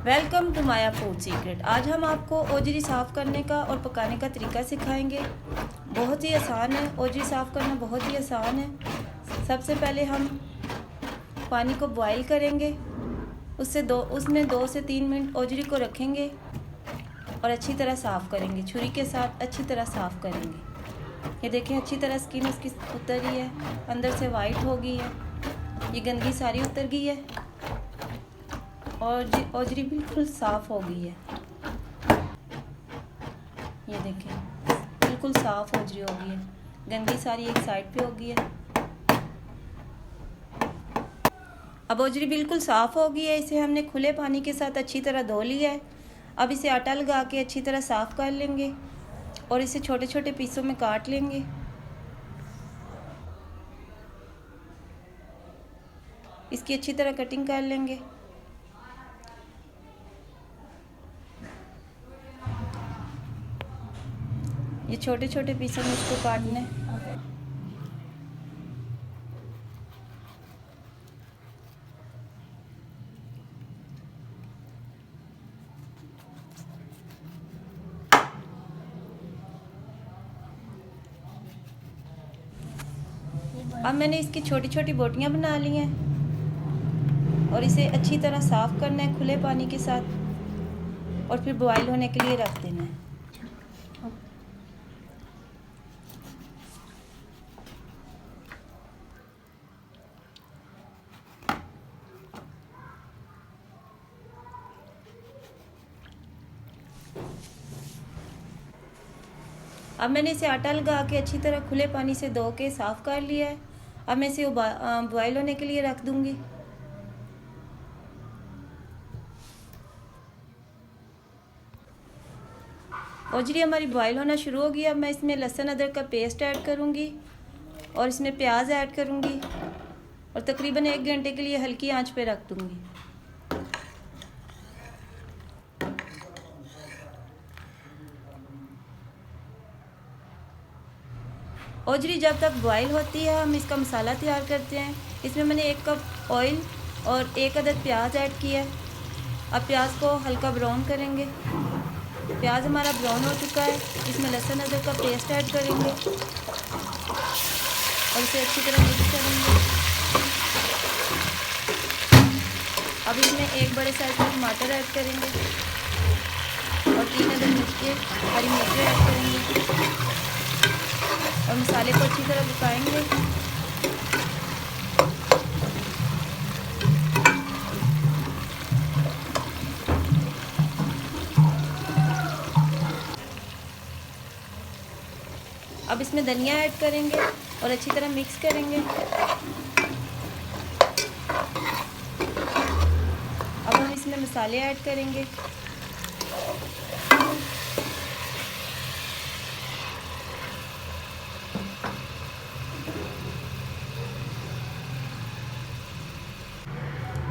Welcome to Maya food secret. आज हम आपको ओजरी साफ़ करने का और पकाने का तरीका सिखाएंगे। बहुत ही आसान है, ओजरी साफ़ करना बहुत ही आसान है। सबसे पहले हम पानी को बॉईल करेंगे, उसमें 2 से 3 मिनट ओजरी को रखेंगे और अच्छी तरह साफ़ करेंगे। छुरी के साथ अच्छी तरह साफ़ करेंगे। ये देखें, अच्छी तरह स्किन उसकी उतर गई है, अंदर से वाइट हो गई है, ये गंदगी सारी उतर गई है और ओजरी बिल्कुल साफ़ हो गई है। ये देखें, बिल्कुल साफ़ ओजरी हो गई है, गंदगी सारी एक साइड पे हो गई है। अब ओजरी बिल्कुल साफ़ हो गई है, इसे हमने खुले पानी के साथ अच्छी तरह धो लिया है। अब इसे आटा लगा के अच्छी तरह साफ़ कर लेंगे और इसे छोटे छोटे पीसों में काट लेंगे। इसकी अच्छी तरह कटिंग कर लेंगे। ये छोटे छोटे पीसों में इसको काटना है। अब मैंने इसकी छोटी छोटी बोटियां बना ली हैं और इसे अच्छी तरह साफ़ करना है खुले पानी के साथ और फिर बॉईल होने के लिए रख देना है। अब मैंने इसे आटा लगा के अच्छी तरह खुले पानी से धो के साफ़ कर लिया है। अब मैं इसे बॉईल होने के लिए रख दूंगी। ओजरी हमारी बॉईल होना शुरू हो गई। अब मैं इसमें लहसुन अदरक का पेस्ट ऐड करूंगी और इसमें प्याज ऐड करूंगी और तकरीबन 1 घंटे के लिए हल्की आंच पे रख दूंगी। ओजरी जब तक बॉईल होती है हम इसका मसाला तैयार करते हैं। इसमें मैंने 1 कप ऑयल और 1 अदद प्याज ऐड किया है। अब प्याज को हल्का ब्राउन करेंगे। प्याज हमारा ब्राउन हो चुका है, इसमें लहसुन अदरक का पेस्ट ऐड करेंगे और इसे अच्छी तरह मिक्स करेंगे। अब इसमें 1 बड़े साइज का टमाटर ऐड करेंगे और 3 अदद मिर्चें, हरी मिर्चें ऐड करेंगे और मसाले को अच्छी तरह पकाएंगे। अब इसमें धनिया ऐड करेंगे और अच्छी तरह मिक्स करेंगे। अब हम इसमें मसाले ऐड करेंगे।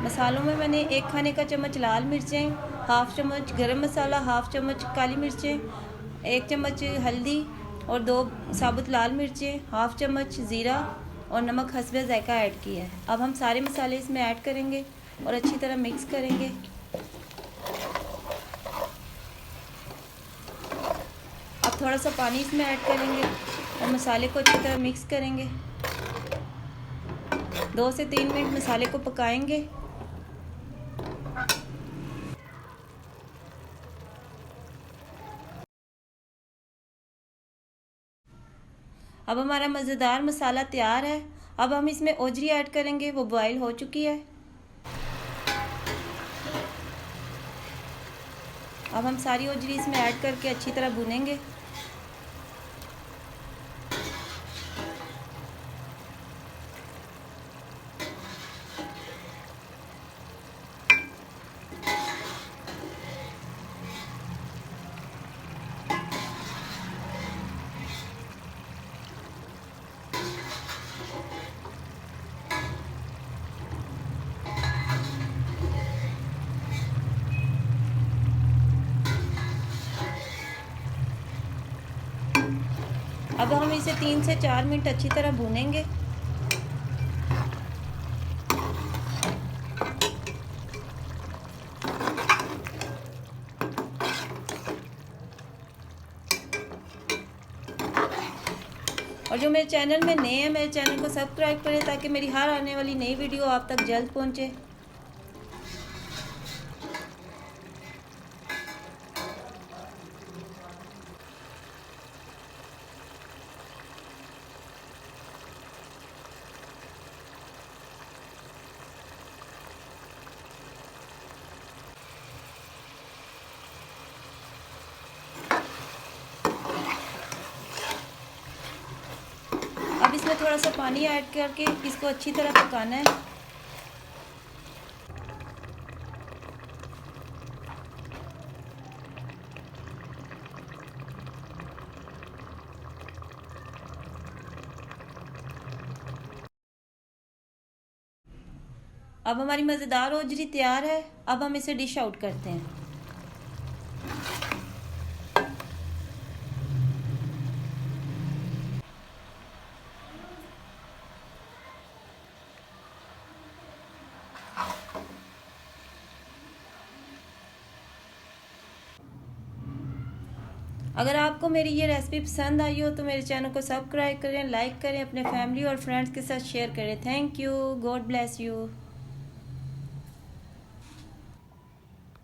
मसालों में मैंने 1 खाने का चम्मच लाल मिर्चें, हाफ़ चम्मच गरम मसाला, हाफ़ चम्मच काली मिर्चें, 1 चम्मच हल्दी और 2 साबुत लाल मिर्चें, हाफ़ चम्मच ज़ीरा और नमक हस्बे ज़ायका ऐड किया है। अब हम सारे मसाले इसमें ऐड करेंगे और अच्छी तरह मिक्स करेंगे। अब थोड़ा सा पानी इसमें ऐड करेंगे और मसाले को अच्छी तरह मिक्स करेंगे। 2 से 3 मिनट मसाले को पकाएंगे। अब हमारा मज़ेदार मसाला तैयार है। अब हम इसमें ओजरी ऐड करेंगे, वो बॉईल हो चुकी है। अब हम सारी ओजरी इसमें ऐड करके अच्छी तरह भूनेंगे। अब हम इसे 3 से 4 मिनट अच्छी तरह भूनेंगे। और जो मेरे चैनल में नए हैं, मेरे चैनल को सब्सक्राइब करें ताकि मेरी हर आने वाली नई वीडियो आप तक जल्द पहुंचे। अब इसमें थोड़ा सा पानी ऐड करके इसको अच्छी तरह पकाना है। अब हमारी मज़ेदार ओजरी तैयार है। अब हम इसे डिश आउट करते हैं। अगर आपको मेरी ये रेसिपी पसंद आई हो तो मेरे चैनल को सब्सक्राइब करें, लाइक करें, अपने फैमिली और फ्रेंड्स के साथ शेयर करें। Thank you. God bless you.